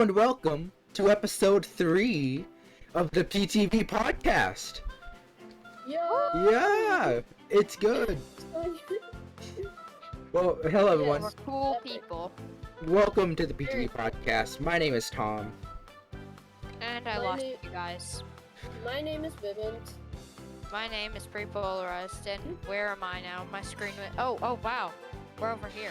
and welcome to episode 3 of the PTV Podcast. Yeah, it's good. Well, hello everyone. We're cool people. Welcome to the PTV Podcast. My name is Tom. And I lost you guys. My name is VIVent. My name is Prepolarized, and where am I now? My screen went. Oh, wow. We're over here.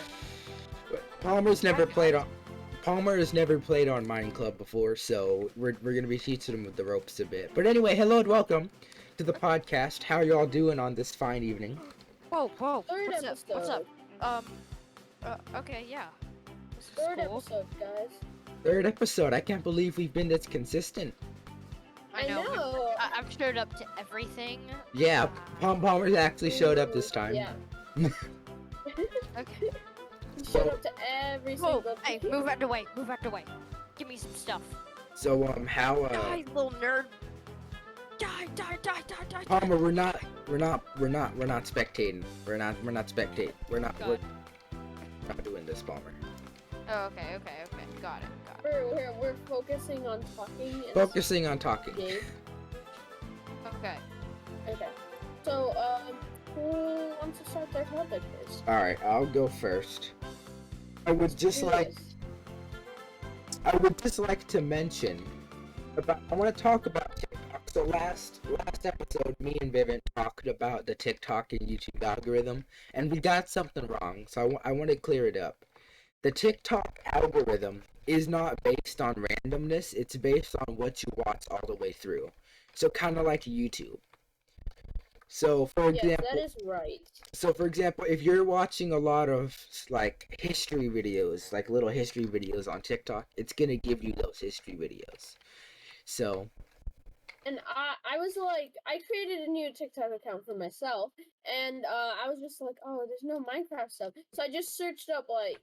Palmer has never played on Mine Club before, so we're gonna be teaching him with the ropes a bit. But anyway, hello and welcome to the podcast. How are y'all doing on this fine evening? Whoa. Third What's episode. up? Okay, yeah. This is Third cool. episode, guys. Third episode. I can't believe we've been this consistent. I know. I've showed up to everything. Yeah, Palmer's actually showed up this time. Yeah. Okay. He showed up to every single Hey, move out the way. Give me some stuff. So how Die, little nerd. Die. Palmer, we're not spectating. We're not spectating. We're not doing this, Palmer. Oh, okay. Got it. We're focusing on talking. Focusing on talking. Game. Okay. Okay. So, who wants to start their topic first? Alright, I'll go first. I would just Do like to mention I want to talk about TikTok. So last episode, me and Vivint talked about the TikTok and YouTube algorithm, and we got something wrong. So I want to clear it up. The TikTok algorithm is not based on randomness. It's based on what you watch all the way through. So kind of like YouTube. So for example, that is right. So for example, if you're watching a lot of like history videos, like little history videos on TikTok, it's gonna give you those history videos. So. And I was like, I created a new TikTok account for myself, and I was just like, oh, there's no Minecraft stuff. So I just searched up, like,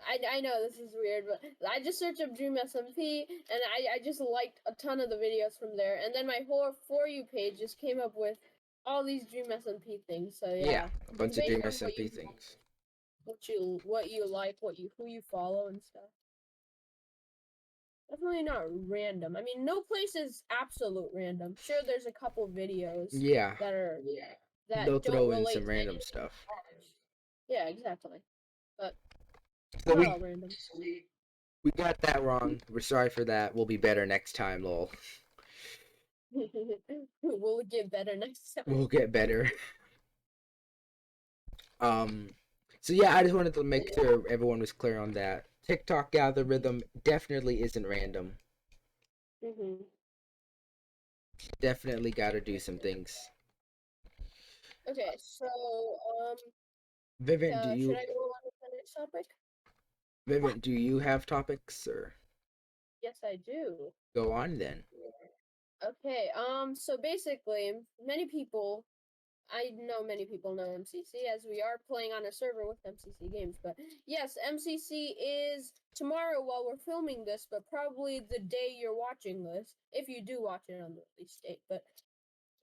I know this is weird, but I just searched up Dream SMP, and I just liked a ton of the videos from there. And then my whole For You page just came up with all these Dream SMP things. So yeah, A bunch of Dream SMP things. What you like, who you follow and stuff. Definitely not random. I mean, no place is absolute random. Sure, there's a couple videos. Yeah. That they'll don't throw in relate some to random anything. stuff. Yeah, exactly. But So not all random. we got that wrong. We're sorry for that. We'll be better next time, lol. We'll get better next time. We'll get better. So yeah, I just wanted to make sure everyone was clear on that. TikTok algorithm definitely isn't random. Definitely got to do some things. Okay, so Vivint, do you? Should I go on to the next topic? Vivint, do you have topics or? Yes, I do. Go on then. Okay. So basically, I know many people know MCC, as we are playing on a server with MCC games. But yes, MCC is tomorrow while we're filming this, but probably the day you're watching this, if you do watch it on the release date. But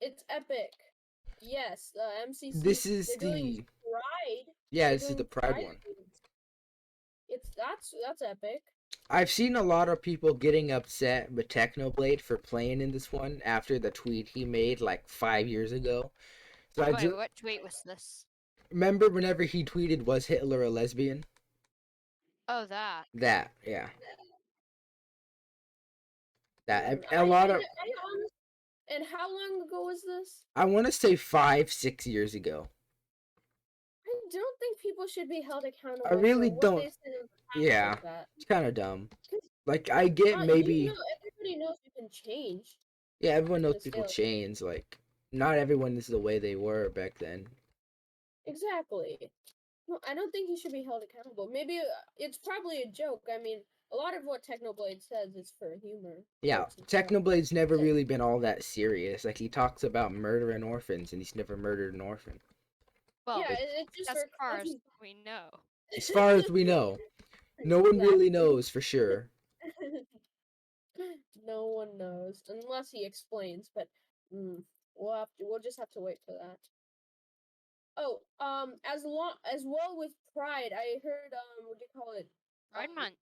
it's epic. Yes, MCC. This is doing Pride. Yeah, this is the Pride one. That's epic. I've seen a lot of people getting upset with Technoblade for playing in this one after the tweet he made like 5 years ago. So Wait, what tweet was this? Remember whenever he tweeted, "Was Hitler a lesbian?" Oh, that. That, yeah. That a lot of. And how long ago was this? I want to say 5-6 years ago. I don't think people should be held accountable. I really for what don't. They said in the past Yeah, like that. it's kind of dumb. Like I get maybe. Everybody knows you can change. Yeah, everyone knows people change. Like not everyone is the way they were back then. Exactly. No, I don't think he should be held accountable. Maybe it's probably a joke. I mean, a lot of what Technoblade says is for humor. Yeah, Technoblade's never really been all that serious. Like he talks about murdering orphans, and he's never murdered an orphan. Well, yeah, it's just as far as we know. As far as we know, no one really knows for sure. No one knows unless he explains. But we'll just have to wait for that. Oh, as well with Pride, I heard what do you call it? Pride Month.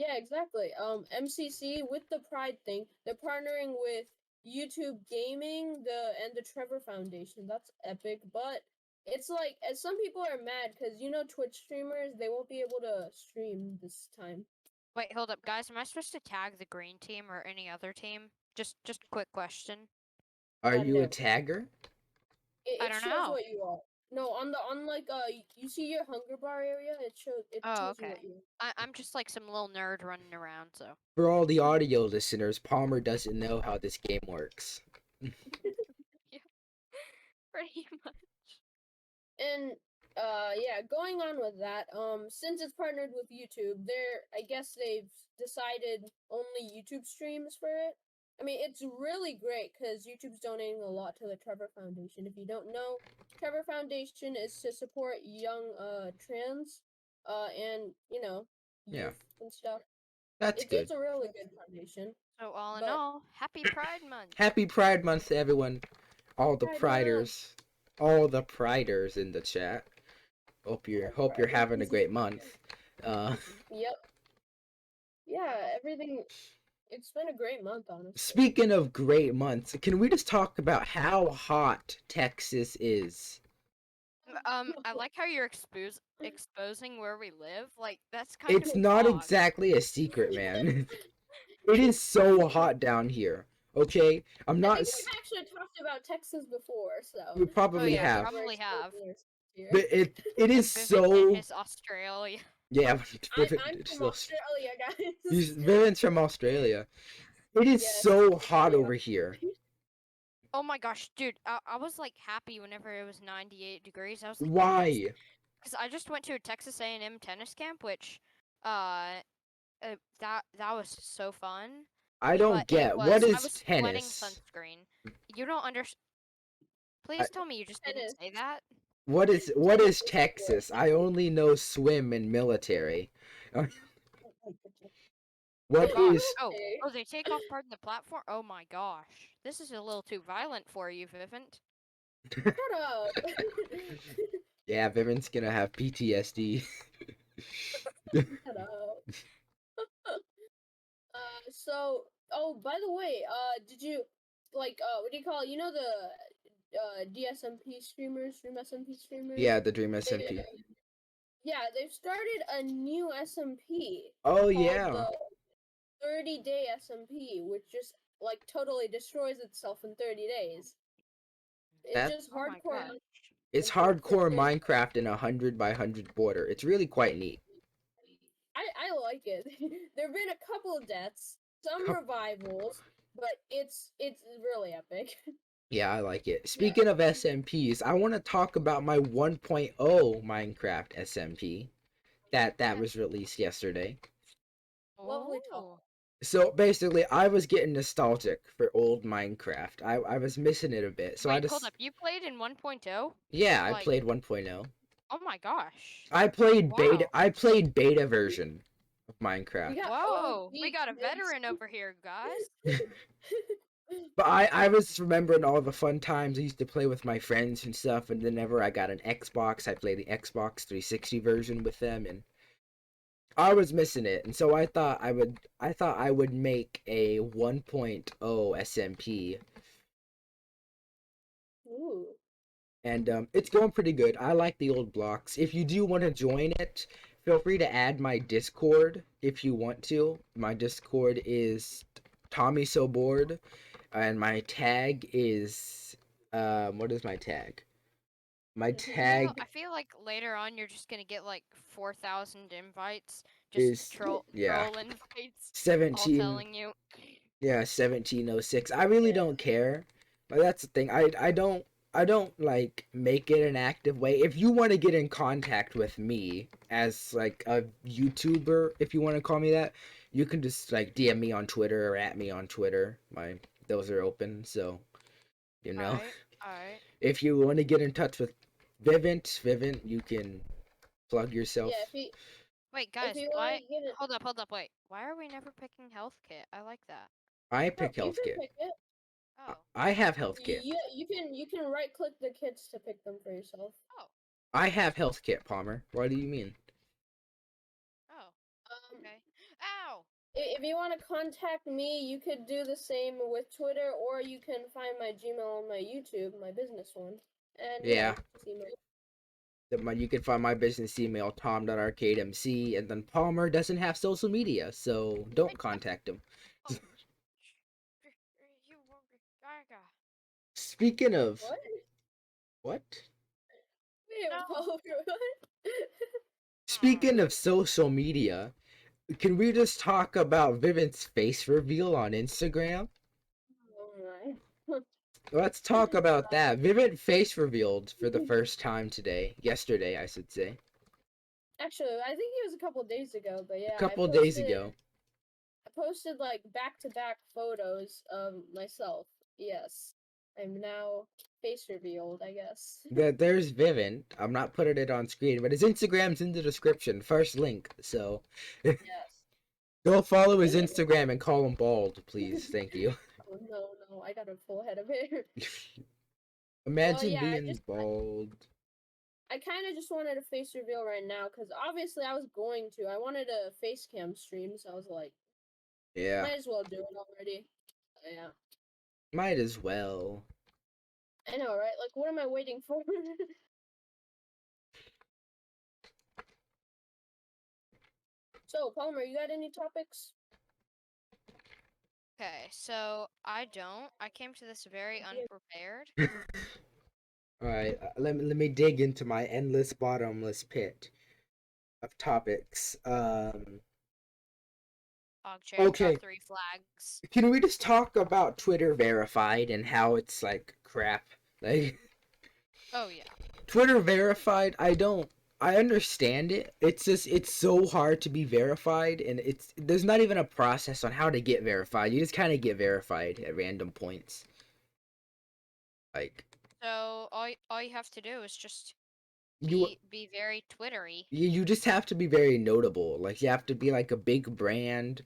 Yeah, exactly. MCC with the Pride thing, they're partnering with YouTube Gaming, the Trevor Foundation. That's epic, but it's like, as some people are mad because Twitch streamers, they won't be able to stream this time. Wait, hold up, guys. Am I supposed to tag the green team or any other team? Just a quick question. Are you a No. tagger? I It don't shows know. what you are. No, on like you see your hunger bar area, it Oh, tells you okay. what you are. I'm just like some little nerd running around, so. For all the audio listeners, Palmer doesn't know how this game works. Yeah, pretty much. And yeah, going on with that, since it's partnered with YouTube, I guess they've decided only YouTube streams for it. I mean, it's really great because YouTube's donating a lot to the Trevor Foundation. If you don't know, Trevor Foundation is to support young trans and youth Yeah. and stuff. That's good. It's a really good foundation. So all in But all, happy Pride Month. Happy Pride Month to everyone. All the Pride Priders. All the Priders in the chat. Hope you're having a great month. Yep. Yeah, everything. It's been a great month, honestly. Speaking of great months, can we just talk about how hot Texas is? I like how you're exposing where we live. Like that's kind It's of not odd. exactly a secret, man. It is so hot down here. Okay, I'm I not. think we've actually talked about Texas before, so We probably yeah, have, probably have. but it is Vivint so. and his Australia. Yeah, I'm from Australia, guys. Vivint's from Australia. It is Yes, so hot Australia. over here. Oh my gosh, dude! I was like happy whenever it was 98 degrees. I was like, Why? because I just went to a Texas A&M tennis camp, which, that was so fun. I don't But get what I is was sweating tennis. sunscreen. You don't understand. I, Please tell me you just Tennis. didn't say that. what is Tennis is Texas? I only know swim and military. What Oh gosh. is Oh, they take off part of the platform. Oh my gosh, this is a little too violent for you, Vivint. Shut up. Yeah, Vivint's gonna have PTSD. Shut up. So, oh, by the way, did you what do you call it? You know the DSMP streamers, Stream SMP streamers? Yeah, the Dream They- SMP. Yeah, they've started a new SMP Oh called yeah, the 30-day SMP, which just like totally destroys itself in 30 days. It's that just Oh my hardcore. gosh. it's for hardcore 30 days. Minecraft in 100 by 100 border. It's really quite neat. I like it. There've been a couple of deaths, some Coup- revivals, but it's really epic. Yeah, I like it. Speaking of SMPs, I want to talk about my 1.0 Minecraft SMP that was released yesterday. Lovely Oh. talk. So basically, I was getting nostalgic for old Minecraft. I was missing it a bit. So I Wait, just hold up. You played in 1.0? yeah, I Like- played 1.0. Oh my gosh. I played beta. Wow. I played beta version of Minecraft. Whoa, we OG got a kids. veteran over here, guys. But I was remembering all the fun times I used to play with my friends and stuff, and whenever I got an Xbox, I played the Xbox 360 version with them, and I was missing it. And so I thought I would make a 1.0 SMP, Ooh. and it's going pretty good. I like the old blocks. If you do want to join it, feel free to add my Discord if you want to. My Discord is TommySoBored, and my tag is what is my tag? My tag I feel like later on you're just gonna get like 4,000 invites, is just troll yeah invites, all 17. telling you. Yeah, 1706. I really don't care. But that's the thing. I don't like make it an active way. If you want to get in contact with me as like a YouTuber, if you want to call me that, you can just like DM me on Twitter or at me on Twitter. Those are open, so you know. Alright. If you want to get in touch with Vivint, you can plug yourself. Yeah, if you, Wait, guys, you why? wanna get it, Hold up, wait. Why are we never picking health kit? I like that. I oh, pick you health can kit. pick it. Oh. I have health kit. You can right click the kits to pick them for yourself. Oh. I have health kit, Palmer. What do you mean? Oh. Um, Okay. Ow! If you want to contact me, you could do the same with Twitter, or you can find my Gmail on my YouTube, my business one. And Yeah. just email. You can find my business email, tom.arcademc, and then Palmer doesn't have social media, so don't contact him. Oh, you gaga. Speaking of... What? What? Wait, No. Paul, what? Speaking of social media, can we just talk about Vivint's face reveal on Instagram? Oh my. Let's talk about that. Vivint face revealed for the first time yesterday, I should say. Actually, I think it was a couple days ago, but yeah, A couple days ago. I posted like back-to-back photos of myself. Yes, I'm now face revealed, I guess. There's Vivint. I'm not putting it on screen, but his Instagram's in the description. First link, so Yes. go follow his Instagram and call him bald, please. Thank you. Oh, no, I got a full head of hair. Imagine yeah, being bald. I kind of just wanted a face reveal right now because obviously I was going to. I wanted a face cam stream, so I was like, Yeah, might as well do it already. Yeah, might as well. I know, right? Like, what am I waiting for? So, Palmer, you got any topics? Okay, so I don't. I came to this very unprepared. All right, let me dig into my endless bottomless pit of topics. Chair, Okay. top 3 flags. Can we just talk about Twitter verified and how it's like crap? Like Oh yeah. Twitter verified, I understand it. It's just it's so hard to be verified, and there's not even a process on how to get verified. You just kind of get verified at random points. Like So all you have to do is just you be very Twittery. you just have to be very notable. Like you have to be like a big brand.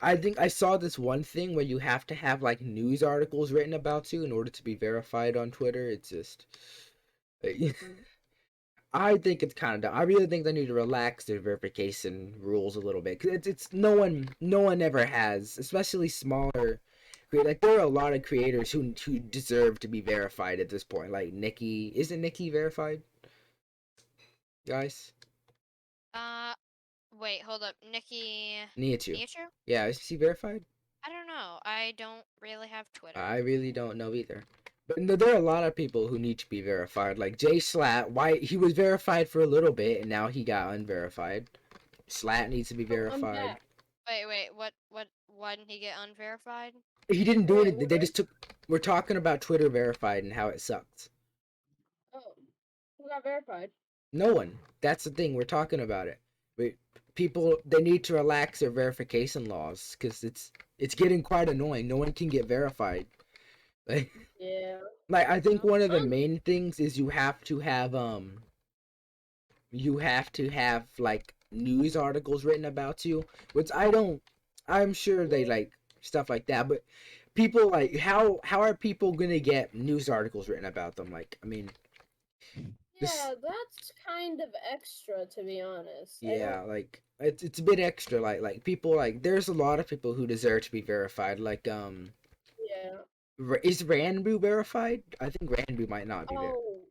I think I saw this one thing where you have to have like news articles written about you in order to be verified on Twitter. It's just I think it's kind of dumb. I really think they need to relax their verification rules a little bit. 'Cause it's no one ever has, especially smaller. Like there are a lot of creators who deserve to be verified at this point. Like Nikki, isn't Nikki verified? Guys, Wait, hold up. Nikki Nihachu. Nihachu? Yeah, is she verified? I don't know. I don't really have Twitter. I really don't know either. But no, there are a lot of people who need to be verified. Like Jay Slat, why he was verified for a little bit and now he got unverified. Slat needs to be verified. Wait, why didn't he get unverified? He didn't do Wait, anything. They just took. We're talking about Twitter verified and how it sucks. Oh, who got verified? No one. That's the thing. We're talking about it. People, they need to relax their verification laws because it's getting quite annoying. No one can get verified. Like, Yeah. like I think one of the main things is you have to have like news articles written about you, which I'm sure they like stuff like that, but people like how are people gonna get news articles written about them? Like, I mean, Yeah, that's kind of extra, to be honest. yeah, like it's a bit extra. Like people like there's a lot of people who deserve to be verified. Like Yeah. is Ranbu verified? I think Ranbu might not be verified. Oh,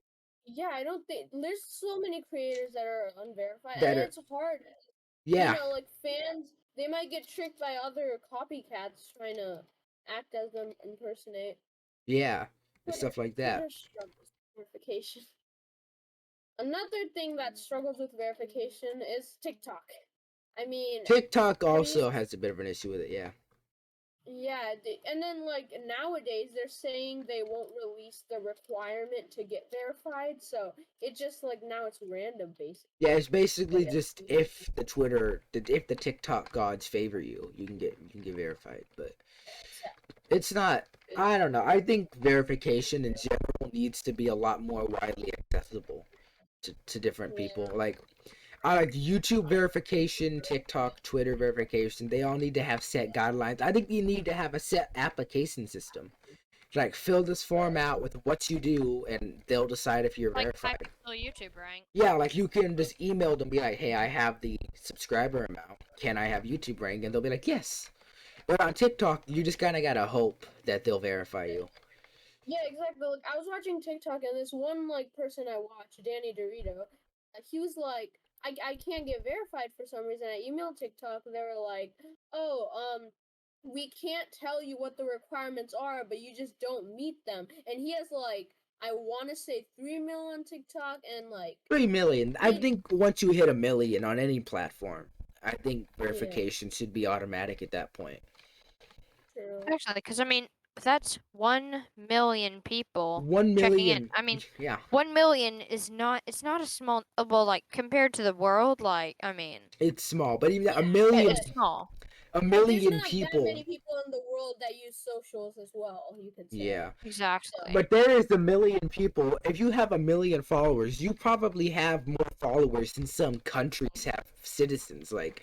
yeah, I don't think there's so many creators that are unverified, That and are- it's hard. Yeah, You know, like fans, they might get tricked by other copycats trying to act as them, impersonate. yeah, and Twitter, stuff like that. Twitter struggles with verification. Another thing that struggles with verification is TikTok. I mean, TikTok also has a bit of an issue with it. Yeah. yeah, and then like nowadays they're saying they won't release the requirement to get verified, so it just like now it's random basically. Yeah, it's basically just if the TikTok gods favor you, you can get verified. But it's not. I don't know. I think verification in general needs to be a lot more widely accessible to different people. Like, I like YouTube verification, TikTok, Twitter verification. They all need to have set guidelines. I think you need to have a set application system. like fill this form out with what you do, and they'll decide if you're Like verified. typical YouTube rank. Yeah, like you can just email them, be like, hey, I have the subscriber amount. Can I have YouTube rank? And they'll be like, yes. But on TikTok, you just kind of gotta hope that they'll verify you. Yeah, exactly. Like, I was watching TikTok and this one like person I watched, Danny Dorito, he was like, I can't get verified for some reason. I emailed TikTok and they were like, oh, we can't tell you what the requirements are, but you just don't meet them. And he has like, I want to say 3 mil on TikTok and like 3 million. I he- think once you hit 1 million on any platform, I think yeah, verification should be automatic at that point. true. Actually, because I mean, that's 1 million people 1 checking in. million. I mean, Yeah. 1 million is not. It's not a small. Well, like compared to the world, like I mean, It's small, but even Yeah, a million, it's small. a but there's million not that people. many people in the world that use socials as well, you could say. Yeah. Exactly. But there is 1 million people. If you have 1 million followers, you probably have more followers than some countries have citizens. Like,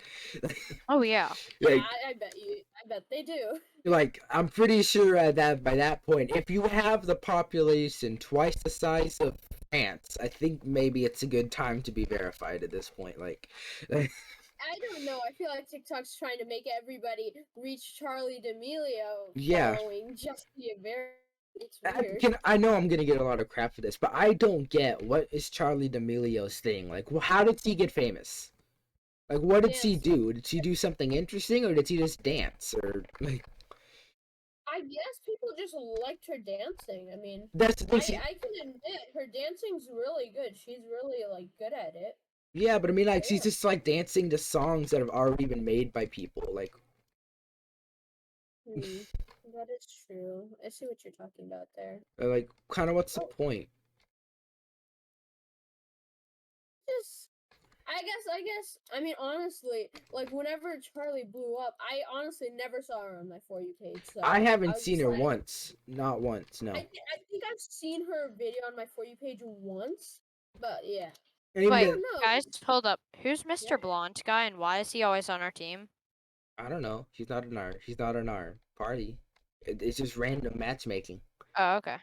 Oh yeah. Yeah, like, I bet they do. like I'm pretty sure that by that point, if you have the population twice the size of France, I think maybe it's a good time to be verified at this point. Like, I don't know. I feel like TikTok's trying to make everybody reach Charlie D'Amelio Yeah. following just to get very. It's weird. I know I'm gonna get a lot of crap for this, but I don't get what is Charlie D'Amelio's thing. Like, how did he get famous? Like, what did he Dance. do? Did he do something interesting, or did he just dance, or like? I guess people just liked her dancing. I mean, That's the thing. I can admit her dancing's really good. She's really like good at it. Yeah, but I mean, like, she's Yeah. just like dancing to songs that have already been made by people. Like, That is true. I see what you're talking about there. like, kind of what's the point? Just I guess I mean honestly, like whenever Charlie blew up, I honestly never saw her on my For You page. So I haven't was seen just her like- once. Not once. No. I think I've seen her video on my For You page once, but yeah. And even I Wait, then, don't know. guys, hold up. Who's Mr. Yeah. Blonde guy, and why is he always on our team? I don't know. She's not in our party. It's just random matchmaking. Oh, okay.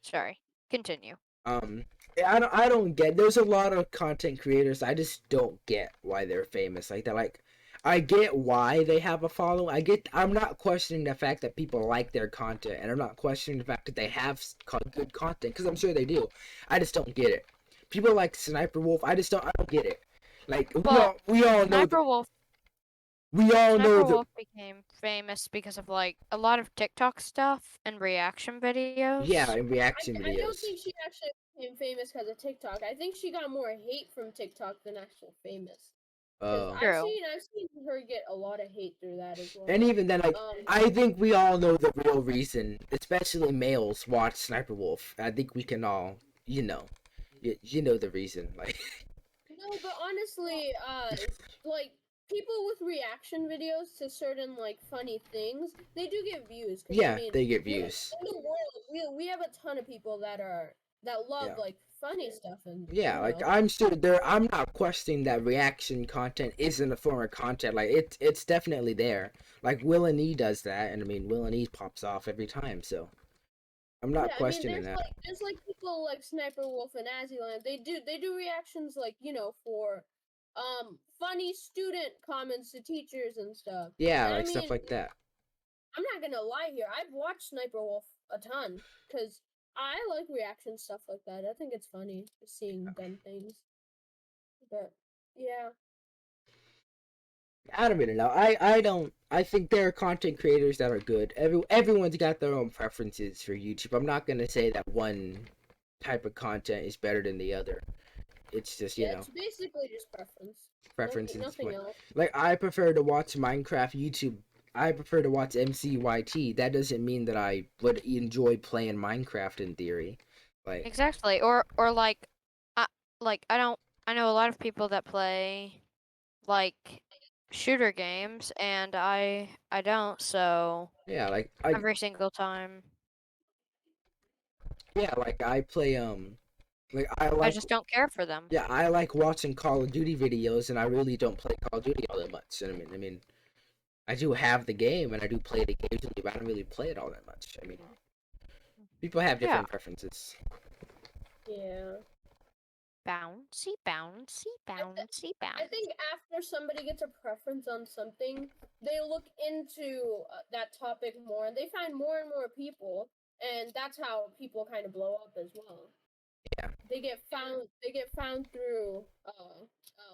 Sorry. Continue. I don't get. There's a lot of content creators. I just don't get why they're famous like that. Like, I get why they have a following. I'm not questioning the fact that people like their content, and I'm not questioning the fact that they have good content, because I'm sure they do. I just don't get it. People like Sniper Wolf. I don't get it. Like, Well, we all know. Sniper Wolf. We all know Sniper that. Wolf became famous because of like a lot of TikTok stuff and reaction videos. Yeah, in reaction I videos. don't think she actually became famous because of TikTok. I think she got more hate from TikTok than actual famous. 'Cause Oh. True. I've seen her get a lot of hate through that as well. And even then, like, Um, I think we all know the real reason, especially males watch Sniper Wolf. I think we can all, you know the reason. Like, No, but honestly, like people with reaction videos to certain like funny things, they do get views. 'Cause, yeah, I mean, they get views. in the world, we have a ton of people that love Yeah. like funny stuff and Yeah, you like know. I'm sure I'm not questioning that reaction content isn't a form of content. Like, it's definitely there. Like, Will and E does that, and I mean, Will and E pops off every time, so I'm not Yeah, questioning there's that. there's like people like Sniper Wolf and Azzyland. They do reactions like for funny student comments to teachers and stuff. Yeah, And I like stuff mean, like that. I'm not gonna lie here. I've watched Sniper Wolf a ton because I like reaction stuff like that. I think it's funny seeing dumb things. But yeah, I don't really know. I don't. I think there are content creators that are good. Everyone's got their own preferences for YouTube. I'm not gonna say that one type of content is better than the other. It's just it's basically just preference. preferences. Nothing else. Like, I prefer to watch Minecraft YouTube. I prefer to watch MCYT. That doesn't mean that I would enjoy playing Minecraft in theory. Like, Exactly. Or like, I know a lot of people that play like shooter games, and I don't. So yeah, like every single time, like I play like I I like just don't care for them. yeah, I like watching Call of Duty videos, and I really don't play Call of Duty all that much. And I mean, I do have the game, and I do play it occasionally, but I don't really play it all that much. I mean, People have Yeah. different preferences. Yeah. Bouncy, bouncy, bouncy, I bouncy. think after somebody gets a preference on something, they look into that topic more, and they find more and more people, and that's how people kind of blow up as well. Yeah. They get found. They get found through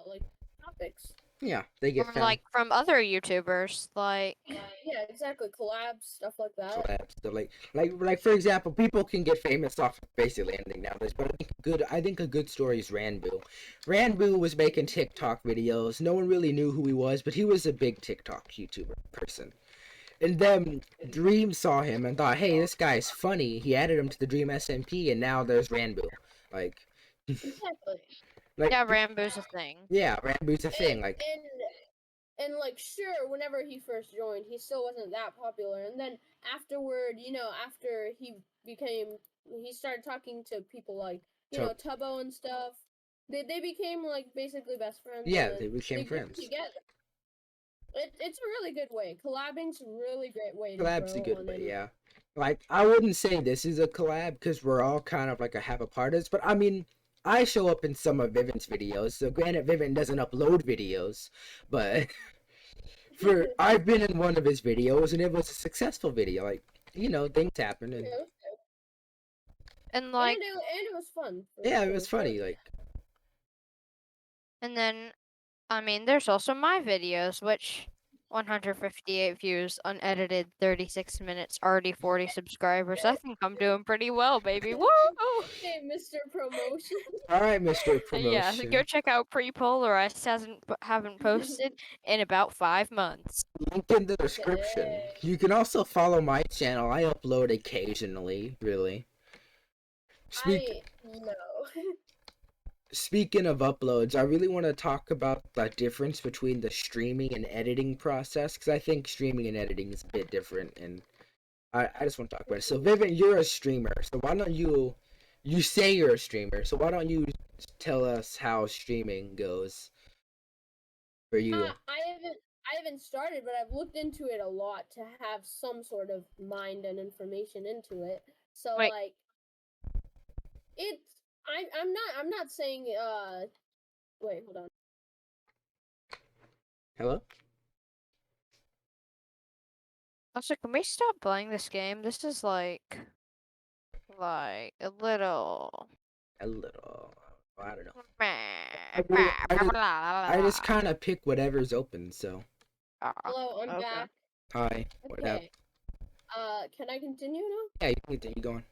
like topics. Yeah, they get Or found. like from other YouTubers, like Yeah, exactly. Collabs, stuff like that. Collabs. So like for example, people can get famous off of basically anything nowadays. But I think a good story is Ranboo. Ranboo was making TikTok videos. No one really knew who he was, but he was a big TikTok YouTuber person. And then Dream saw him and thought, "Hey, this guy's funny." He added him to the Dream SMP, and now there's Ranboo. Like, Exactly. like yeah, Rambo's a thing. yeah, Ranboo's a thing. And, Like, and like sure, whenever he first joined, he still wasn't that popular, and then afterward, after he started talking to people like so Tubbo and stuff. They became like basically best friends. yeah, And they became they grew friends. together. It's a really good way. Collabing's a really great way to Collab's a grow good on way, any. yeah. Like, I wouldn't say this is a collab because we're all kind of like a have a part of this, but I mean, I show up in some of Vivint's videos. So granted, Vivint doesn't upload videos, but I've been in one of his videos and it was a successful video. Like, things happen and Yeah, And like, and it was fun. yeah, it was funny. Like, and then, I mean, there's also my videos, which 158 views, unedited, 36 minutes, already 40 subscribers. I think I'm doing pretty well, baby. Woo! Hey, Mr. Promotion. all right, Mr. Yeah, so Promotion. go check out Pre-Polarized. Haven't posted in about 5 months. Link in the description. Dang. You can also follow my channel. I upload occasionally, really. No. Speaking of uploads, I really want to talk about the difference between the streaming and editing process because I think streaming and editing is a bit different, and I just want to talk about it. So, Vivint, you're a streamer, so why don't you say you're a streamer, so why don't you tell us how streaming goes for you? I haven't started, but I've looked into it a lot to have some sort of mind and information into it. So Wait. like, it's I'm not saying wait, hold on. Hello? Also, can we stop playing this game? This is like a little. I don't know. I I just kind of pick whatever's open, so. Hello, I'm okay. back. Hi, what up? Okay. Can I continue now? Yeah, you can continue going.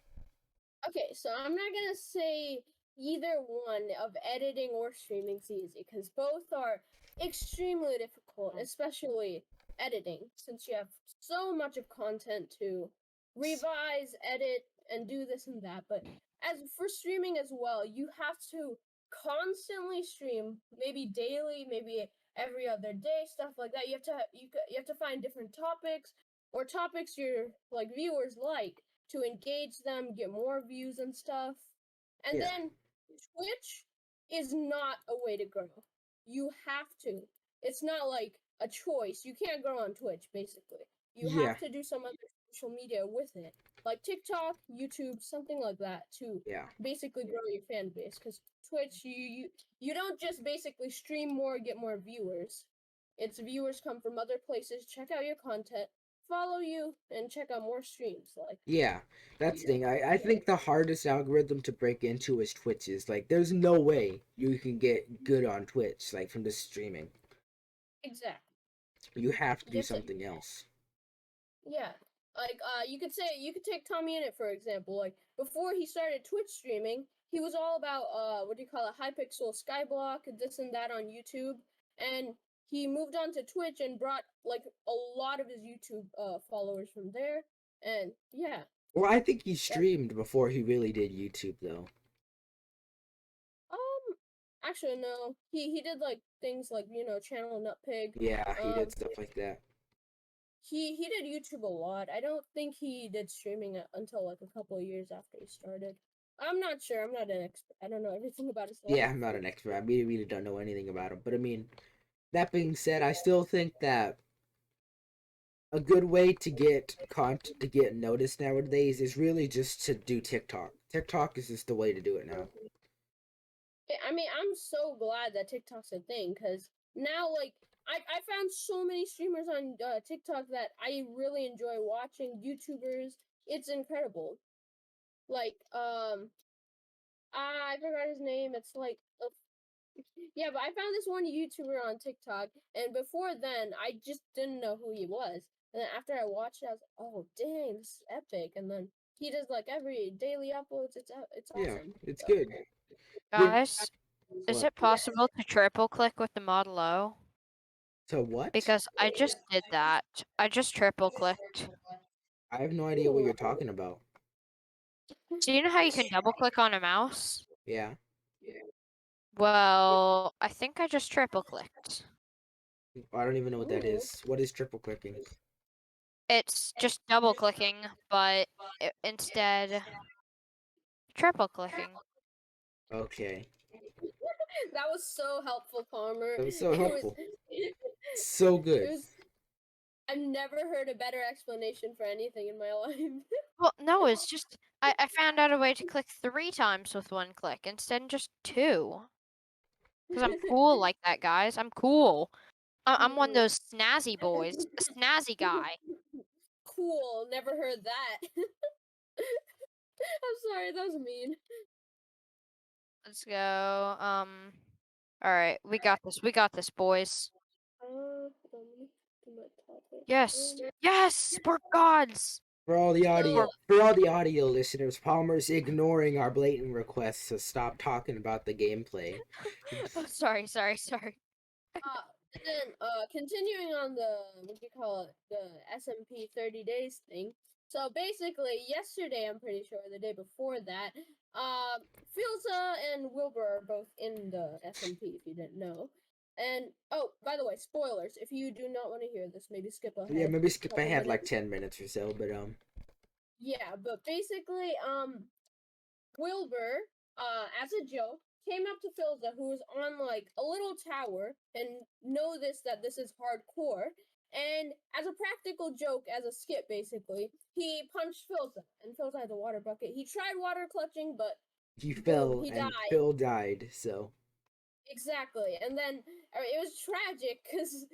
Okay, so I'm not gonna say either one of editing or streaming's easy because both are extremely difficult, especially editing, since you have so much of content to revise, edit, and do this and that. But as for streaming as well, you have to constantly stream, maybe daily, maybe every other day, stuff like that. You have to find different topics or topics your like viewers like to engage them, get more views and stuff. And Yeah. then Twitch is not a way to grow. You have to. It's not like a choice. You can't grow on Twitch, basically. You Yeah. have to do some other social media with it. Like TikTok, YouTube, something like that to Yeah. basically grow your fan base. Because Twitch, you don't just basically stream more, get more viewers. Its viewers come from other places, check out your content, follow you, and check out more streams. Like, Yeah, that's the thing. I think the hardest algorithm to break into is Twitch's. Like, there's no way you can get good on Twitch, like, from just streaming. exactly. You have to do Yes, something else. Yeah. Like, you could take Tommy in it, for example. Like, before he started Twitch streaming, he was all about, what do you call it, Hypixel Skyblock, this and that on YouTube. And he moved on to Twitch and brought, like, a lot of his YouTube, followers from there. And, yeah. Well, I think he streamed before he really did YouTube, though. Actually, no. He did, like, things like, Channel Nutpig. Yeah, he did stuff like that. He did YouTube a lot. I don't think he did streaming until like a couple of years after he started. I'm not sure. I'm not an expert. I don't know everything about his life. Yeah, I'm not an expert. I really don't know anything about him. But I mean, that being said, I still think that a good way to get to get noticed nowadays is really just to do TikTok. TikTok is just the way to do it now. I mean, I'm so glad that TikTok's a thing because now, like, I found so many streamers on TikTok that I really enjoy watching. YouTubers, it's incredible. Like, I forgot his name. It's like, yeah, but I found this one YouTuber on TikTok, and before then, I just didn't know who he was. And then after I watched it, I was like, oh, dang, this is epic. And then he does like every daily uploads. It's Yeah, awesome. it's So, good. Guys, is What? it possible to triple click with the Model O? So what? Because I just did that. I just triple clicked. I have no idea what you're talking about. So you know how you can double click on a mouse? Yeah. Well, I think I just triple clicked. I don't even know what that Ooh. is. What is triple clicking? It's just double clicking, but instead triple clicking. Okay. That was so helpful, Palmer. That was so It was. helpful. So It good. was. I've never heard a better explanation for anything in my life. Well, no, it's just I found out a way to click 3 times with one click instead of just 2. Because I'm cool like that, guys. I'm cool. I'm one of those snazzy boys. A snazzy guy. Cool. Never heard that. I'm sorry, that was mean. Let's go. Alright, we got this. We got this, boys. Hold on, let me do my topic. Yes. Yes! We're gods! For all the So, audio listeners, Palmer's ignoring our blatant requests to stop talking about the gameplay. Oh, sorry. and then continuing on the what do you call it, the SMP 30 days thing. So basically, yesterday, I'm pretty sure the day before that, Filza and Wilbur are both in the SMP. If you didn't know, and oh, by the way, spoilers. If you do not want to hear this, maybe skip ahead. Yeah, maybe skip couple ahead like minutes. 10 minutes or so, but Yeah, but basically, Wilbur, as a joke, came up to Filza, who was on like a little tower, and noticed that this is hardcore. And as a practical joke, as a skit, basically, he punched Filza, and Filza had the water bucket. He tried water clutching, but he boom, fell he and died. Phil died, so. Exactly, and then it was tragic because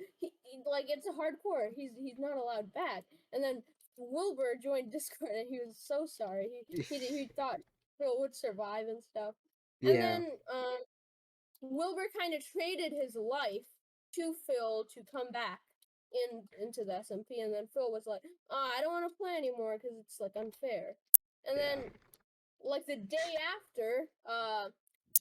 like it's a hardcore. He's not allowed back, and then Wilbur joined Discord, and he was so sorry. He thought Phil would survive and stuff, and Yeah. then Wilbur kind of traded his life to Phil to come back into the SMP, and then Phil was like, "Oh, I don't want to play anymore because it's like unfair," and Yeah. then like the day after,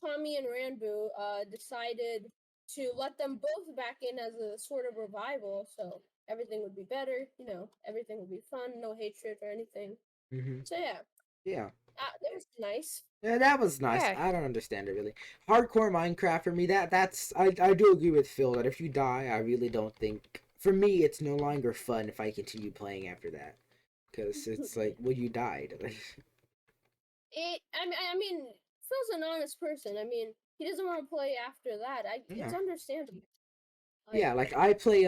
Tommy and Ranbu decided to let them both back in as a sort of revival, so everything would be better. You know, everything would be fun, no hatred or anything. Mm-hmm. So yeah, Yeah. that was nice. Yeah, that was nice. Yeah. I don't understand it really. Hardcore Minecraft for me, that's I do agree with Phil that if you die, I really don't think for me it's no longer fun if I continue playing after that, because it's like well you died. I mean, Phil's an honest person. I mean, he doesn't want to play after that. Yeah. It's understandable. Yeah, like I play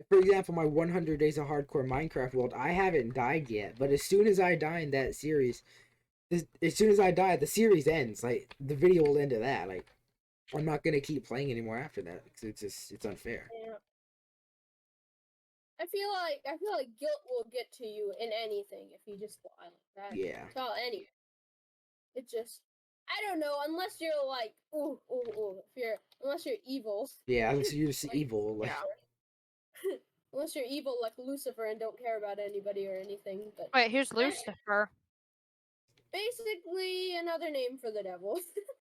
for example my 100 days of hardcore Minecraft world. I haven't died yet, but as soon as I die in that series, as soon as I die, the series ends. Like the video will end at that. Like I'm not gonna keep playing anymore after that. It's just it's unfair. Yeah. I feel like guilt will get to you in anything if you just lie like that. Yeah. So anyway, it just I don't know unless you're like if you're unless you're evil. Yeah, unless you're just Like, evil. Like Yeah. unless you're evil like Lucifer and don't care about anybody or anything. But Wait, who's Lucifer? basically another name for the devil.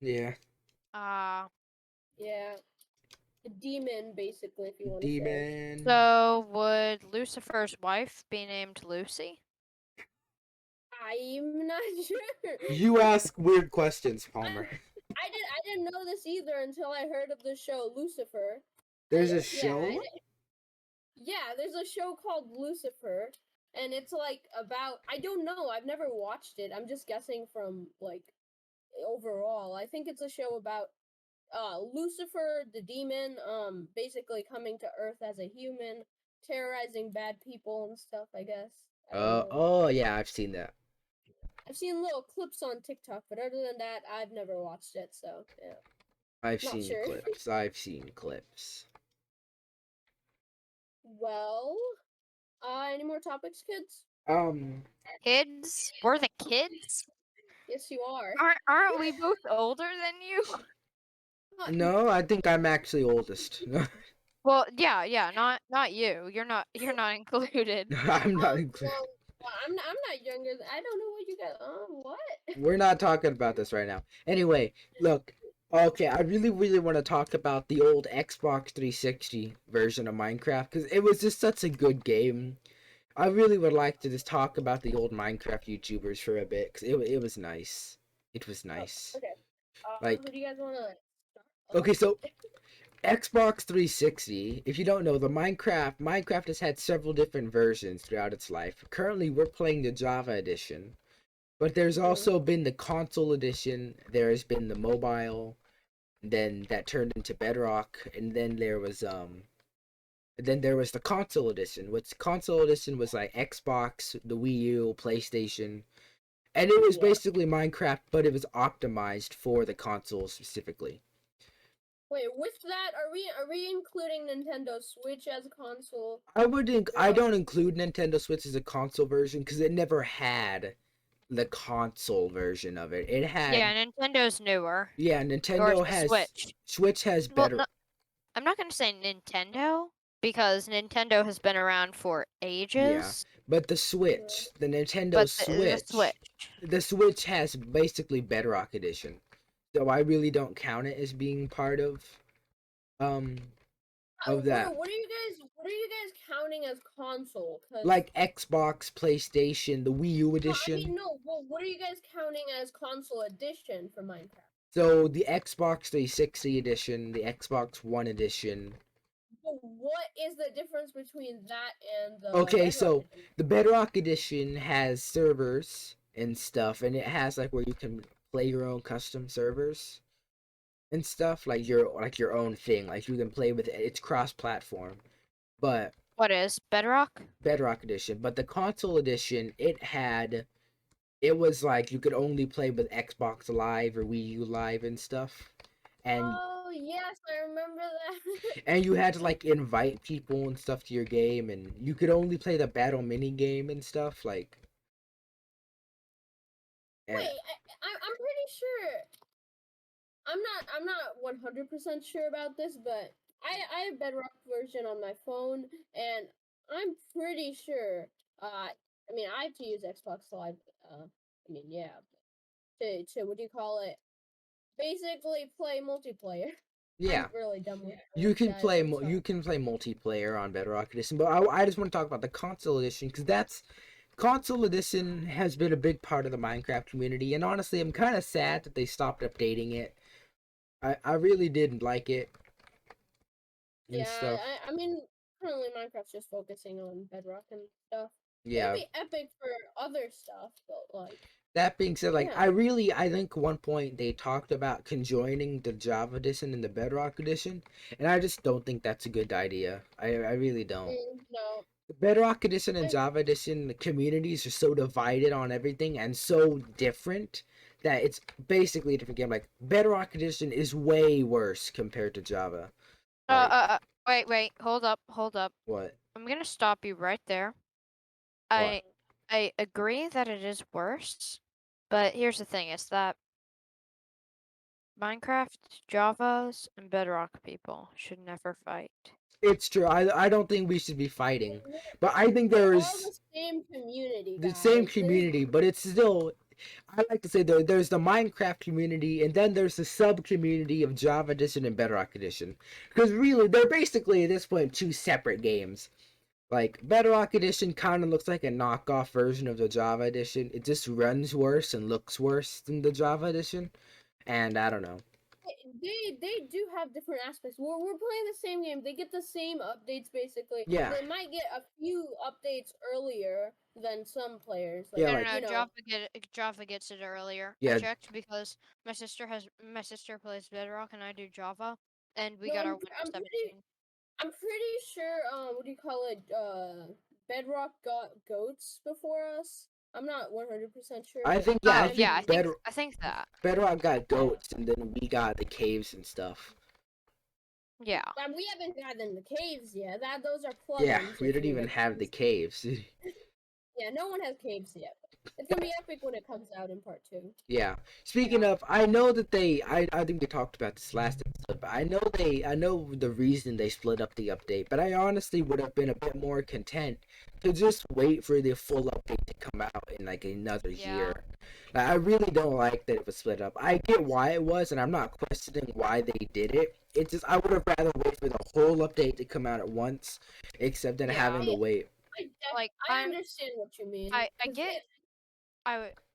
yeah, Yeah, a demon basically if you want to say. demon. So would Lucifer's wife be named Lucy? I'm not sure. You ask weird questions, Palmer. I didn't know this either until I heard of the show Lucifer. There's a Yeah, show. yeah, there's a show called Lucifer, and it's like about I don't know. I've never watched it. I'm just guessing from like overall. I think it's a show about Lucifer, the demon, basically coming to Earth as a human terrorizing bad people and stuff. I guess. I don't know. Oh yeah, I've seen that. I've seen little clips on TikTok, but other than that, I've never watched it. So yeah, I've not seen sure. clips. I've seen clips. Well, any more topics, kids? Kids? We're the kids? Yes, you are. Aren't we both older than you? No, I think I'm actually oldest. Well, yeah, not you. You're not included. I'm not included. Well, I'm not younger. I don't know what you guys. What? We're not talking about this right now. Anyway, look. Okay, I really want to talk about the old Xbox 360 version of Minecraft because it was just such a good game. I really would like to just talk about the old Minecraft YouTubers for a bit because it was nice. It was nice. Okay. Like, Who do you guys want to start? okay, so Xbox 360, if you don't know, the Minecraft has had several different versions throughout its life. Currently, we're playing the Java edition, but there's also been the console edition, there has been the mobile, then that turned into Bedrock, and then there was the console edition, which console edition was like Xbox, the Wii U, PlayStation, and it was basically Minecraft, but it was optimized for the console specifically. Wait, with that, are we including Nintendo Switch as a console? I don't include Nintendo Switch as a console version because it never had the console version of it. It had Nintendo's newer. yeah, Nintendo has Switch has better. Well, I'm not gonna say Nintendo because Nintendo has been around for ages. But the Switch, the Nintendo Switch, the Switch has basically Bedrock Edition. So I really don't count it as being part of that. What are you guys counting as console? Like Xbox, PlayStation, the Wii U edition. No, I mean, no. Well, what are you guys counting as console edition for Minecraft? So the Xbox 360 edition, the Xbox One edition. But what is the difference between that and the Okay, Bedrock so edition? the Bedrock edition has servers and stuff, and it has like where you can play your own custom servers and stuff, like your own thing. Like you can play with it. It's cross-platform. But what is Bedrock? Bedrock edition, but the console edition, it was like you could only play with Xbox Live or Wii U Live and stuff. And oh yes, I remember that. and you had to like invite people and stuff to your game, and you could only play the battle mini game and stuff like. Wait, I'm pretty sure. I'm not 100% sure about this, but I have Bedrock version on my phone, and I'm pretty sure. I mean, I have to use Xbox Live. I mean, yeah, to what do you call it? Basically, play multiplayer. Yeah, I'm really dumb with you can guys, play I'm sorry. you can play multiplayer on Bedrock edition, but I just want to talk about the console edition because console edition has been a big part of the Minecraft community, and honestly, I'm kind of sad that they stopped updating it. I really didn't like it. And stuff. I mean, currently Minecraft's just focusing on Bedrock and stuff. Yeah. It'd be epic for other stuff, but like. That being said, like Yeah. I think one point they talked about conjoining the Java edition and the Bedrock edition, and I just don't think that's a good idea. I really don't. No. The Bedrock edition and Java edition, the communities are so divided on everything and so different that it's basically a different game. Like Bedrock edition is way worse compared to Java. Like, Wait, hold up. What? I'm gonna stop you right there. What? I agree that it is worse, but here's the thing: is that Minecraft, Javas, and Bedrock people should never fight. It's true. I don't think we should be fighting, but I think They're there all is the same community. the Guys. same community, but it's still. I like to say there's the Minecraft community, and then there's the sub community of Java Edition and Bedrock Edition, because really they're basically at this point two separate games. Like Bedrock Edition kind of looks like a knockoff version of the Java Edition. It just runs worse and looks worse than the Java Edition, and I don't know. They do have different aspects. We're playing the same game. They get the same updates basically. Yeah. They might get a few updates earlier than some players. Yeah, No, like- Java gets it earlier. Yeah. I checked because my sister plays Bedrock and I do Java, and we got our Windows 17. I'm pretty sure. What do you call it? Bedrock got goats before us. I'm not 100% sure, I but think yeah, I Oh think yeah, Bedrock I think that. got goats, and then we got the caves and stuff. Yeah. we haven't gotten the caves yet. Those are Yeah, plugins. we If don't you even make have the sense. caves. Yeah, no one has caves yet. It's gonna be epic when it comes out in part 2. Yeah. Speaking of, I know that I think we talked about this last episode, but I know the reason they split up the update, but I honestly would have been a bit more content to just wait for the full update to come out in like another Yeah. year. Like, I really don't like that it was split up. I get why it was, and I'm not questioning why they did it. It's just I would have rather wait for the whole update to come out at once, except than Yeah. having to wait. Like, I understand what you mean. I 'cause get.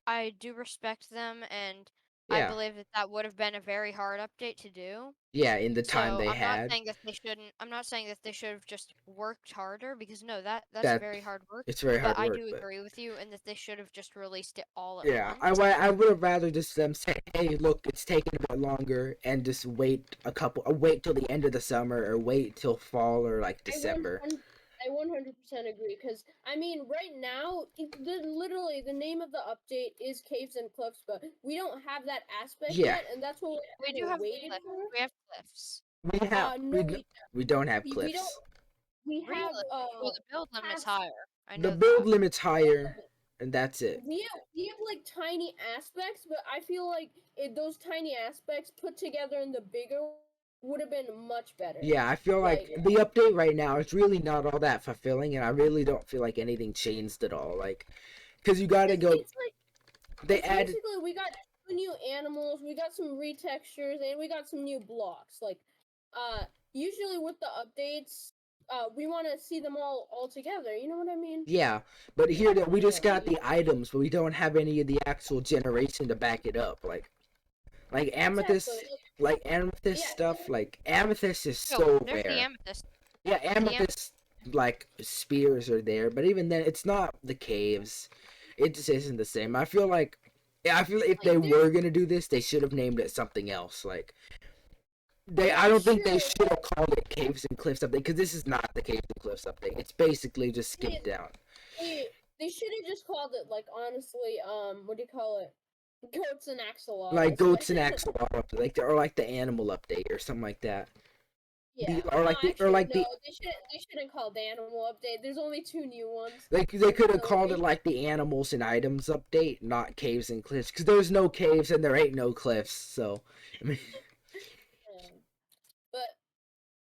I do respect them, and I Yeah. believe that would have been a very hard update to do. Yeah, in the time So they I'm not had. saying that they shouldn't. I'm not saying that they should have just worked harder, because no, that's That very hard work. it's very hard But I work, do but agree with you, and that they should have just released it all at yeah, once. I would have rather just them say, hey, look, it's taking a bit longer, and just wait wait till the end of the summer, or wait till fall or like December. I 100% agree, because I mean, right now, literally the name of the update is Caves and Cliffs, but we don't have that aspect Yeah. yet, and that's what We we're do kind have of waiting cliffs. for. We have cliffs. We have No, we don't have we cliffs. don't. We have Really? Well, the build limit's past- higher. I The know build that. limit's higher, and that's it. we have like tiny aspects, but I feel like those tiny aspects put together in the bigger would have been much better. Yeah, I feel like the update right now is really not all that fulfilling, and I really don't feel like anything changed at all. Like, because you gotta go. It's like They added. basically we got 2 new animals, we got some retextures, and we got some new blocks. Like, usually with the updates, we want to see them all together. You know what I mean? Yeah, but here we just got the items, but we don't have any of the actual generation to back it up. Like amethyst, Exactly. like amethyst Yeah. stuff. Like amethyst is No, so there's the rare. amethyst. Yeah, amethyst like spears are there, but even then, it's not the caves. It just isn't the same. I feel like if they were gonna do this, they should have named it something else. Like I don't think they should have called it Caves and Cliffs update, because this is not the Caves and Cliffs update. It's basically just skipped down. They should have just called it, like, honestly, what do you call it? Goats and axolotls. Like goats and axolotl update, like the animal update or something like that. Yeah. They shouldn't call it the animal update. There's only 2 new ones. They could have called it like the animals and items update, not caves and cliffs, because there's no caves and there ain't no cliffs. So, I mean, but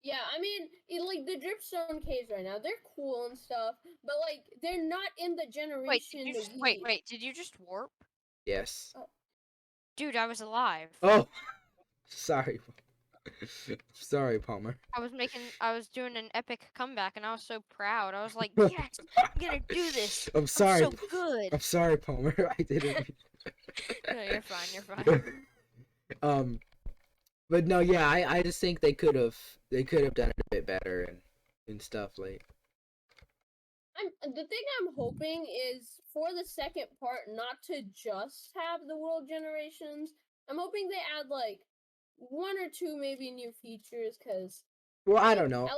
yeah, I mean, like the dripstone caves right now, they're cool and stuff, but like they're not in the generation. Wait, did you just warp? yes. Dude, I was alive. Oh, sorry. Sorry, Palmer. I was doing an epic comeback, and I was so proud. I was like, yes, I'm gonna do this. I'm sorry. I'm so good. I'm sorry, Palmer. I didn't. No, you're fine. But no, yeah, I just think they could have done it a bit better and stuff like. The thing I'm hoping is for the second part not to just have the world generations. I'm hoping they add like 1 or 2 maybe new features, because Well, I don't know.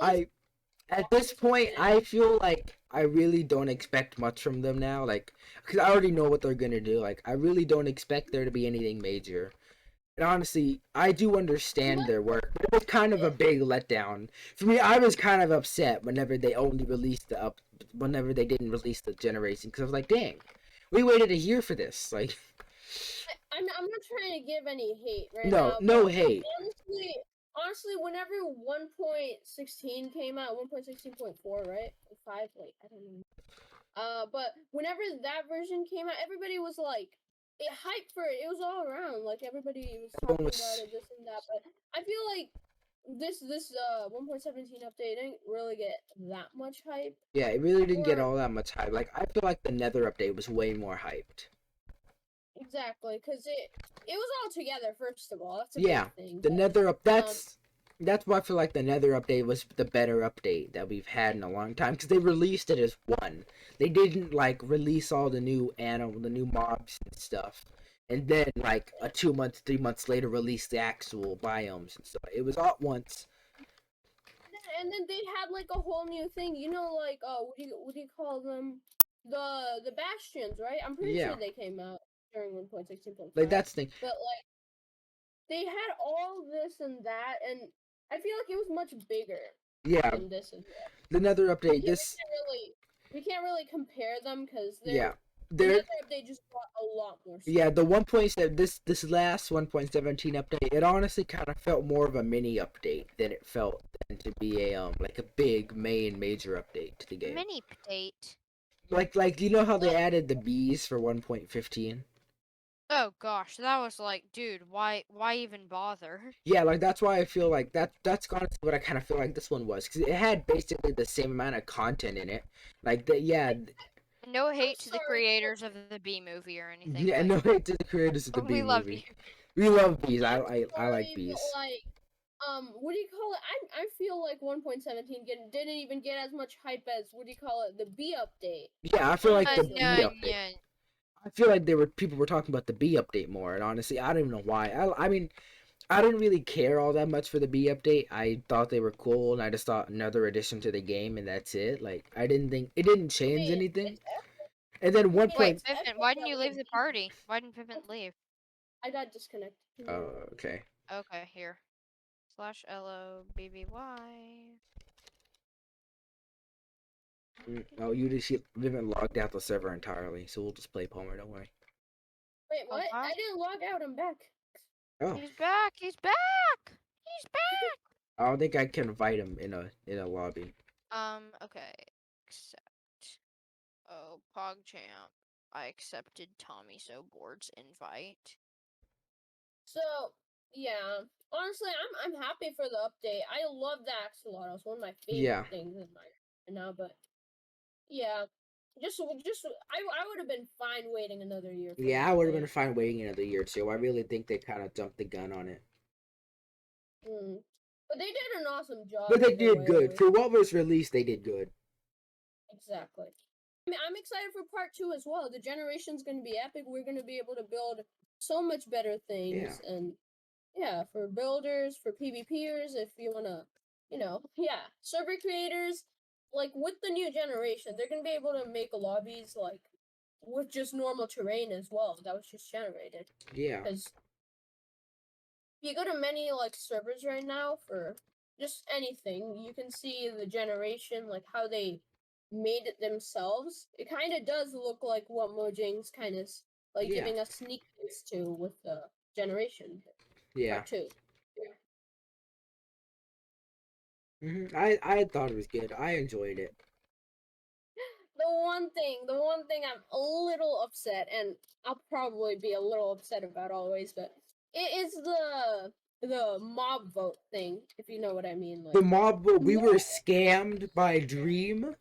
At this point, I feel like I really don't expect much from them now. Like, because I already know what they're gonna do. Like, I really don't expect there to be anything major. And honestly, I do understand their work, but it was kind of a big letdown for me. I was kind of upset whenever they only released whenever they didn't release the generation, because I was like, dang, we waited a year for this. Like, I'm not trying to give any hate right no, now. no hate. Honestly, whenever 1.16 came out, 1.16.4, right? 5, like, I don't know. But whenever that version came out, everybody was like, it hyped for it. It was all around. Like, everybody was talking about it, this and that. But I feel like this 1.17 update didn't really get that much hype. Yeah, it really didn't get all that much hype. Like, I feel like the Nether update was way more hyped. Exactly, because it was all together. First of all, that's a big thing. The Nether that's why I feel like the Nether update was the better update that we've had in a long time, because they released it as one. They didn't like release all the new mobs and stuff, and then like 2 months, 3 months later release the actual biomes and stuff. It was all at once. and then they had like a whole new thing. You know, like what do you call them? The bastions, right? I'm pretty Yeah. sure they came out during 1.16.5. Like that's the thing. But like they had all this and that, and I feel like it was much bigger Yeah. than this as well. Another update. We can't really compare them because Yeah. another update just brought a lot more stuff. Yeah, the 1.7 this last 1.17 update, it honestly kind of felt more of a mini update than it felt than to be a like a big major update to the game. Mini update. Like do you know how they added the bees for 1.15? Oh gosh, that was like, dude, why even bother? Yeah, like that's why I feel like that's honestly what I kind of feel like this one was, because it had basically the same amount of content in it. Like yeah. No hate to the creators of the Bee movie or anything. Yeah, no hate to the creators of the Bee we love movie. you. We love bees. I Sorry, like bees. But like, what do you call it? I feel like 1.17 didn't even get as much hype as what do you call it? The B update. Yeah, I feel like the B no, update. I feel like people were talking about the B update more, and honestly, I don't even know why. I mean, I didn't really care all that much for the B update. I thought they were cool, and I just thought another addition to the game, and that's it. Like, I didn't think it didn't change anything. And then one point. Wait, Vivint, why didn't you leave the party? Why didn't Vivint leave? I got disconnected. Oh, okay. Okay, here. /LOBBY. Oh, Vivint logged out the server entirely, so we'll just play Palmer. Don't worry. Wait, what? I didn't log out. I'm back. Oh. He's back. He's back. He's back. I don't think I can invite him in a lobby. Okay. Accept. Oh, PogChamp. I accepted TommySoBored's invite. So yeah, honestly, I'm happy for the update. I love the axolotl. It's one of my favorite things in my right now. But yeah, just I would have been fine waiting another year. Yeah, I would have been fine waiting another year too. I really think they kind of jumped the gun on it. But they did an awesome job. But they did good for what was released. They did good. Exactly. I mean, I'm excited for part 2 as well. The generation's going to be epic. We're going to be able to build so much better things, and yeah, for builders, for PvPers, if you want to, server creators, like with the new generation, they're going to be able to make lobbies like with just normal terrain as well. That was just generated. Yeah. Because if you go to many like servers right now for just anything, you can see the generation, like how they made it themselves. It kind of does look like what Mojang's kind of like giving us sneak peeks to with the generation. Yeah. Part 2. I thought it was good. I enjoyed it. The one thing I'm a little upset, and I'll probably be a little upset about always, but it is the mob vote thing, if you know what I mean. Like, the mob vote, we were scammed by Dream.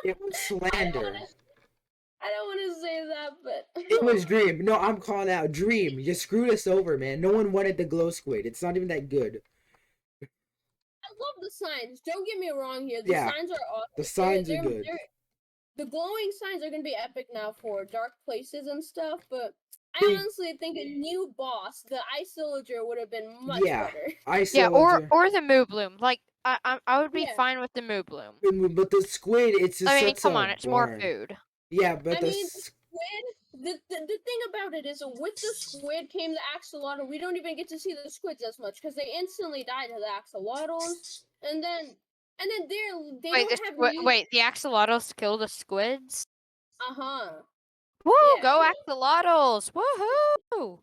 It was slander. I don't want to say that, but it was Dream. No, I'm calling out Dream. You screwed us over, man. No one wanted the glow squid. It's not even that good. I love the signs. Don't get me wrong here. The signs are awesome. The signs are good. The glowing signs are gonna be epic now for dark places and stuff, but I honestly think a new boss, the Ice Villager, would have been much better. Or the Moo Bloom. Like I would be fine with the Moo Bloom. But the squid, it's just come on, it's more food. Yeah, but the squid. The thing about it is, with the squid came the axolotl. We don't even get to see the squids as much because they instantly die to the axolotls, and then wait, the axolotls kill the squids? Woo! Yeah. Go axolotls! Woohoo!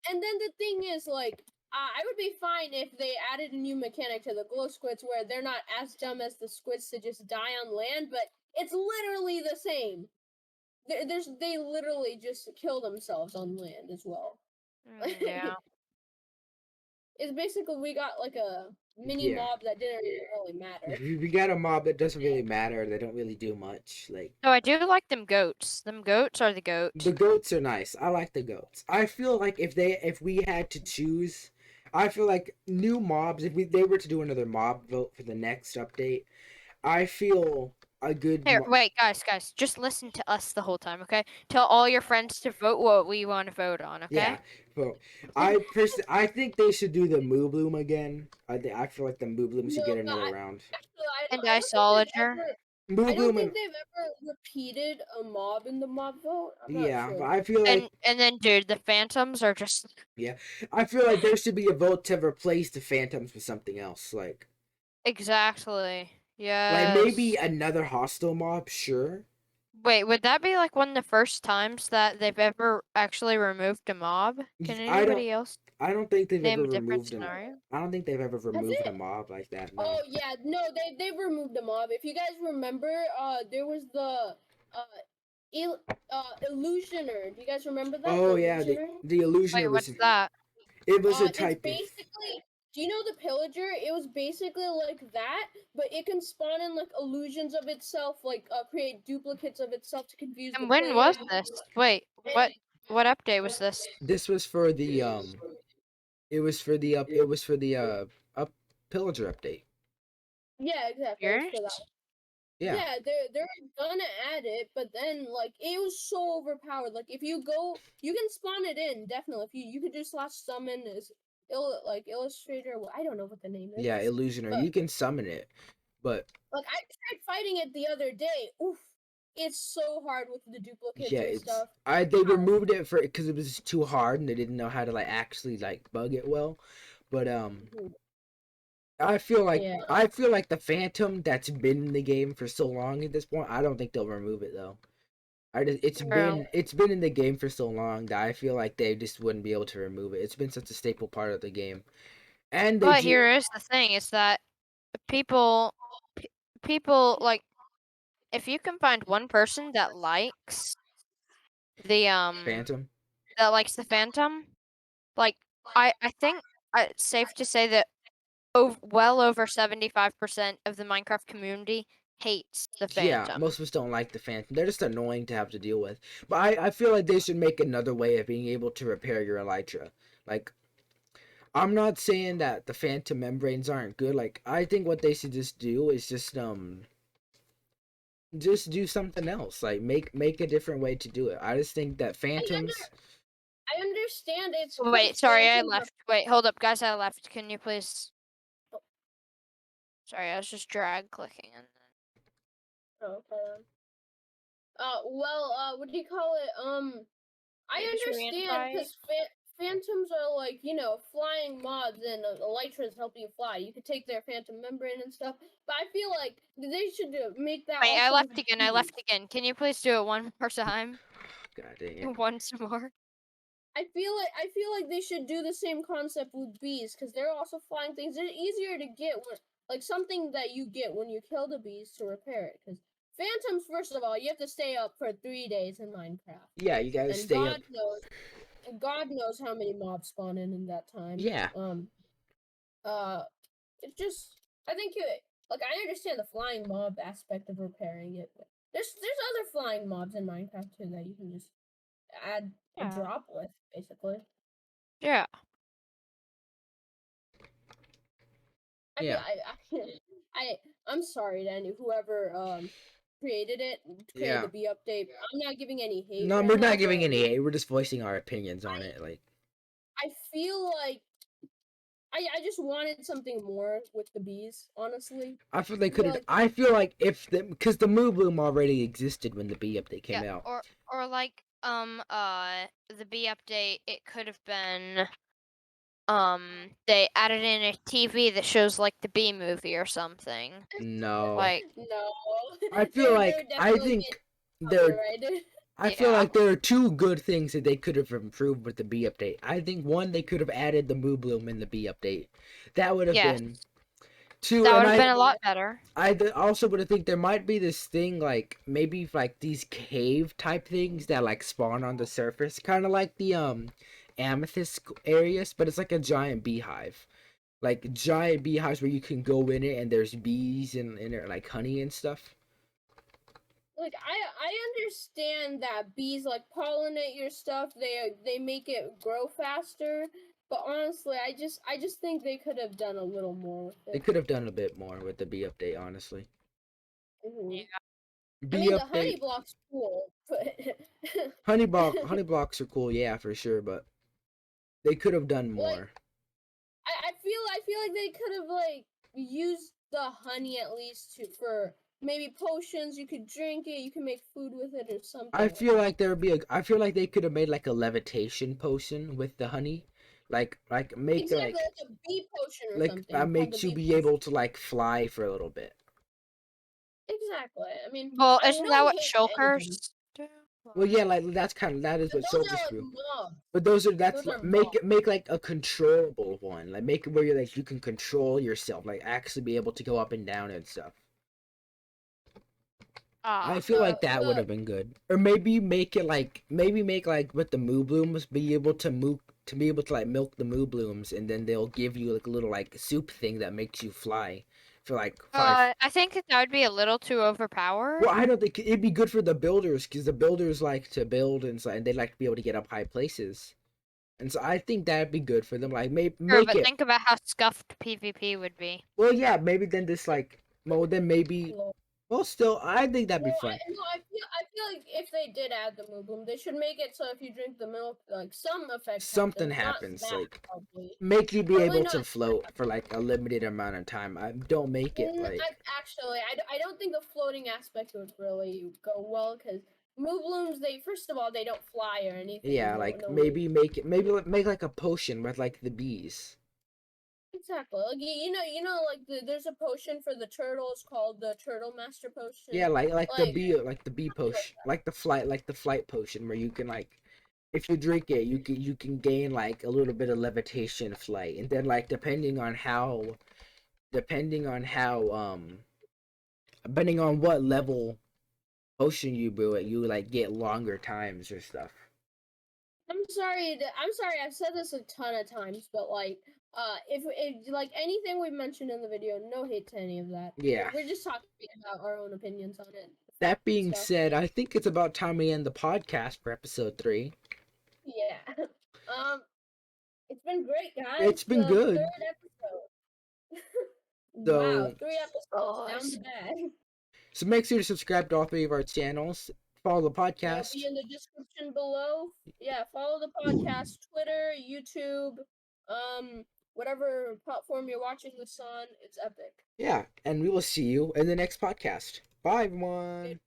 And then the thing is, like, I would be fine if they added a new mechanic to the glow squids where they're not as dumb as the squids to just die on land, but it's literally the same. They literally just kill themselves on land as well. Yeah. It's basically we got like a mini mob that didn't really matter. We got a mob that doesn't really matter. They don't really do much. Like, no, I do like them goats. Them goats are the goats. The goats are nice. I like the goats. I feel like if we had to choose, I feel like new mobs. If they were to do another mob vote for the next update, I feel a good. Here, wait, guys, just listen to us the whole time, okay? Tell all your friends to vote what we want to vote on, okay? Yeah, well, I think they should do the Moo Bloom again. I feel like the Moo Bloom should No, get but another round. actually, And I don't think they've Isolager. ever. Moo I don't Bloom think and they've ever repeated a mob in the mob vote. I'm not yeah, sure. but I feel like And then, dude, the Phantoms are just I feel like there should be a vote to replace the Phantoms with something else, exactly. like maybe Yes. another hostile mob. Sure. Wait, would that be like one of the first times that they've ever actually removed a mob? Can I don't. anybody else I don't think they've name ever a different removed them. scenario? I don't think they've ever Has removed a it? mob like that. No. Oh yeah, no, they've removed the mob. If you guys remember, there was the illusioner. Do you guys remember that? Oh The yeah, illusioner. the illusioner Wait, was. what's that? It was a It's type of. basically. Do you know the pillager? It was basically like that, but it can spawn in like illusions of itself, like create duplicates of itself to confuse the And when was player. this? Wait, what update was this? This was for the It was for the up. It was for the up pillager update. Yeah, exactly. It's for that. Yours? Yeah. Yeah, they're gonna add it, but then like it was so overpowered. Like if you go, you can spawn it in definitely. If you could just slash summon is illustrator. Well, I don't know what the name is. Yeah, illusioner. But, You can summon it, but like I tried fighting it the other day. Oof, it's so hard with the duplicates yeah, and it's stuff. they removed it for because it was too hard and they didn't know how to like actually like bug it well. But I feel like Yeah. the Phantom that's been in the game for so long at this point. I don't think they'll remove it though. It's True. been in the game for so long that I feel like they just wouldn't be able to remove it. It's been such a staple part of the game, and they But do. here is the thing: is that people, people like, if you can find one person that likes the Phantom. that likes the Phantom, like I think it's safe to say that well over 75% of the Minecraft community hates the Yeah, Phantom. most of us don't like the Phantom. They're just annoying to have to deal with. But I feel like they should make another way of being able to repair your elytra. Like, I'm not saying that the Phantom membranes aren't good. Like, I think what they should just do is just do something else. Like, make a different way to do it. I just think that Phantoms. I understand it's. 'cause Wait, sorry, I Phantoms are- left. Wait, hold up, guys, I left. Can you please? Sorry, I was just drag clicking and then. Oh, okay. Well, what do you call it? I Wait, should we understand invite? because phantoms are like flying mods and elytras help you fly. You could take their phantom membrane and stuff, but I feel like they should make that. Wait, I also left with again. I bees. left again. Can you please do it one more time? God dang it. Once more. I feel like they should do the same concept with bees because they're also flying things. They're easier to get when like something that you get when you kill the bees to repair it. Because phantoms, first of all, you have to stay up for 3 days in Minecraft. Yeah, you gotta And stay up. God knows how many mobs spawn in that time. Yeah. It's just I think like I understand the flying mob aspect of repairing it, but there's other flying mobs in Minecraft too that you can just add a Yeah. drop with, basically. Yeah. Yeah. I'm sorry to whoever created Yeah. the B update. I'm not giving any hate. No, right we're now, not giving but any hate. We're just voicing our opinions on it. Like, I feel like I just wanted something more with the bees, honestly. I feel they could have. like- I feel like if because the Moo Bloom already existed when the B update came out. Or like the B update, it could have been they added in a TV that shows like the B movie or something. No. Like No. I feel like I definitely think getting there. copyrighted. I feel Yeah. like there are two good things that they could have improved with the B update. I think one, they could have added the Moo Bloom in the B update. That would have Yes. been two. that And would have been a lot better. I also would have think there might be this thing like maybe like these cave type things that like spawn on the surface, kind of like the amethyst areas, but it's like a giant beehive, like giant beehives where you can go in it and there's bees and there like honey and stuff. Like I understand that bees like pollinate your stuff. They make it grow faster. But honestly, I just think they could have done a little more with it. They could have done a bit more with the B update, honestly. Mhm. I mean, the honey block's cool, but honey blocks are cool, yeah, for sure, but they could have done more. Like, I feel like they could have like used the honey at least for maybe potions. You could drink it. You can make food with it or something. I feel like I feel like they could have made like a levitation potion with the honey, like make exactly like a bee potion or like something. that makes you be able to like fly for a little bit. Exactly. I mean, Well, I isn't no that what hate to anybody. shulkers do? Well, yeah, like that is But what those shulkers are like do. mobs. But that's Those are make like a controllable one, like make it where you can control yourself, like actually be able to go up and down and stuff. I feel like that would have been good. Or maybe make like with the moo blooms, be able to like milk the moo blooms, and then they'll give you like a little like soup thing that makes you fly for like 5. I think that would be a little too overpowered. Well, I don't think it'd be good for the builders, because the builders like to build and they like to be able to get up high places, and so I think that'd be good for them. Like make but it. think about how scuffed PvP would be. Well, yeah, maybe then this like then maybe. Well, still, I think that'd be fun. I feel like if they did add the moo bloom, they should make it so if you drink the milk, like some effect. Something happens, like make you be able to float for like a limited amount of time. Don't make it like. I don't think the floating aspect would really go well, because moo blooms, they don't fly or anything. Yeah, like maybe make like a potion with like the bees. Exactly. Like you know, like there's a potion for the turtles called the Turtle Master Potion. Yeah, like the bee potion, like the flight potion, where you can like, if you drink it, you can gain like a little bit of levitation flight, and then like depending on what level potion you brew it, you like get longer times or stuff. I'm sorry. I've said this a ton of times, but like, if like anything we mentioned in the video, no hate to any of that. Yeah. We're just talking about our own opinions on it. That being said, I think it's about time we end the podcast for episode 3. Yeah. It's been great, guys. It's been good. 3rd episode. So, wow, 3 episodes. Sounds bad. So make sure to subscribe to all 3 of our channels. Follow the podcast. It'll be in the description below. Yeah, follow the podcast, Twitter, YouTube, whatever platform you're watching this on. It's epic. Yeah, and we will see you in the next podcast. Bye, everyone.